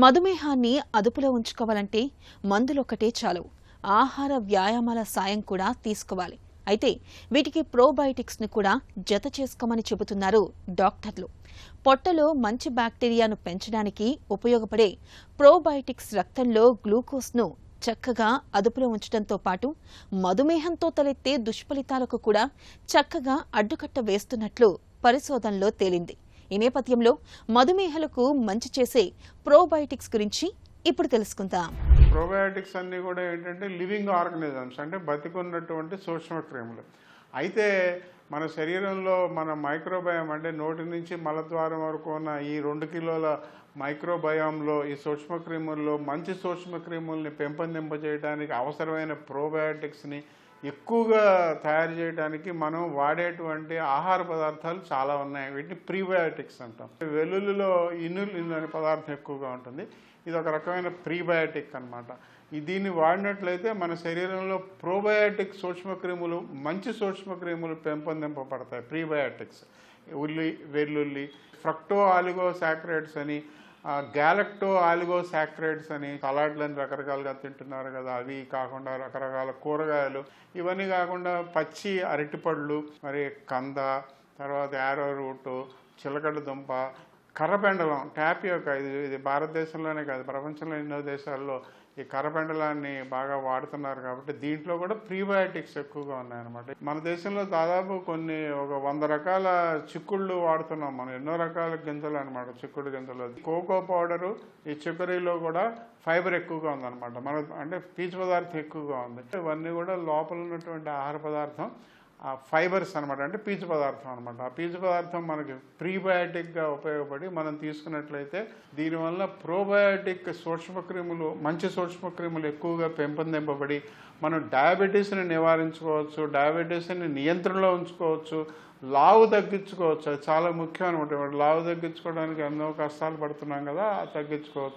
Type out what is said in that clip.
మధుమేహాన్ని అదుపులో ఉంచుకోవాలంటే మందులొక్కటే చాలు. ఆహార వ్యాయామాల సాయం కూడా తీసుకోవాలి. అయితే వీటికి ప్రోబయోటిక్స్ని కూడా జత చేసుకోమని చెబుతున్నారు డాక్టర్లు. పొట్టలో మంచి బ్యాక్టీరియాను పెంచడానికి ఉపయోగపడే ప్రోబయోటిక్స్ రక్తంలో గ్లూకోజ్ను చక్కగా అదుపులో ఉంచడంతో పాటు మధుమేహంతో తలెత్తే దుష్ఫలితాలకు కూడా చక్కగా అడ్డుకట్ట వేస్తున్నట్లు పరిశోధనలో తేలింది. ఈ నేపథ్యంలో మధుమేహలకు మంచి చేసే ప్రోబయోటిక్స్ గురించి ఇప్పుడు తెలుసుకుందాం. ప్రోబయోటిక్స్ అన్నీ కూడా ఏంటంటే లివింగ్ ఆర్గనిజమ్స్, అంటే బతికున్నటువంటి సూక్ష్మక్రిములు. అయితే మన శరీరంలో మన మైక్రోబయామ్, అంటే నోటి నుంచి మలద్వారం వరకు ఉన్న ఈ 2 కిలోల మైక్రోబయామ్లో ఈ సూక్ష్మక్రిముల్లో మంచి సూక్ష్మక్రిముల్ని పెంపొందింపజేయడానికి అవసరమైన ప్రోబయోటిక్స్ని ఎక్కువగా తయారు చేయడానికి మనం వాడేటువంటి ఆహార పదార్థాలు చాలా ఉన్నాయి. వీటిని ప్రీబయోటిక్స్ అంటాం. వెల్లుల్లిలో ఇనులిన్ అనే పదార్థం ఎక్కువగా ఉంటుంది. ఇది ఒక రకమైన ప్రీబయోటిక్ అనమాట. దీన్ని వాడినట్లయితే మన శరీరంలో ప్రోబయోటిక్ సూక్ష్మక్రిములు, మంచి సూక్ష్మక్రిములు పెంపొందింపబడతాయి. ప్రీబయోటిక్స్ వెల్లుల్లి, ఫ్రక్టో ఆలిగోసాకరైడ్స్ అని, గ్యాలక్టో ఆలిగోసాకరైడ్స్ అని, సలాడ్లని రకరకాలుగా తింటున్నారు కదా, అవి కాకుండా రకరకాల కూరగాయలు, ఇవన్నీ కాకుండా పచ్చి అరటిపళ్ళు, మరి కంద, తర్వాత యారో రూటు, చిలకడ దుంప, కర్రపెండలం, టాపియోకా. ఇది భారతదేశంలోనే కాదు, ప్రపంచంలో ఎన్నో దేశాల్లో ఈ కర్రపెండలాన్ని బాగా వాడుతున్నారు. కాబట్టి దీంట్లో కూడా ప్రీబయోటిక్స్ ఎక్కువగా ఉన్నాయన్నమాట. మన దేశంలో దాదాపు ఒక 100 రకాల చిక్కుళ్ళు వాడుతున్నాం మనం. ఎన్నో రకాల గింజలు అనమాట, చిక్కుడు గింజలు. కోకో పౌడరు, ఈ చిక్కరీలో కూడా ఫైబర్ ఎక్కువగా ఉందన్నమాట. అంటే పీచు పదార్థం ఎక్కువగా ఉంది. ఇవన్నీ కూడా లోపల ఉన్నటువంటి ఆహార పదార్థం ఫైబర్స్ అనమాట, అంటే పీచు పదార్థం అనమాట. ఆ పీచు పదార్థం మనకి ప్రీబయోటిక్గా ఉపయోగపడి మనం తీసుకున్నట్లయితే దీనివల్ల ప్రోబయోటిక్ సూక్ష్మక్రిములు, మంచి సూక్ష్మక్రిములు ఎక్కువగా పెంపొందింపబడి మనం డయాబెటీస్ని నివారించుకోవచ్చు, డయాబెటీస్ని నియంత్రణలో ఉంచుకోవచ్చు, లావు తగ్గించుకోవచ్చు. అది చాలా ముఖ్యం అనమాట. లావు తగ్గించుకోవడానికి ఎన్నో కష్టాలు పడుతున్నాం కదా, తగ్గించుకోవచ్చు.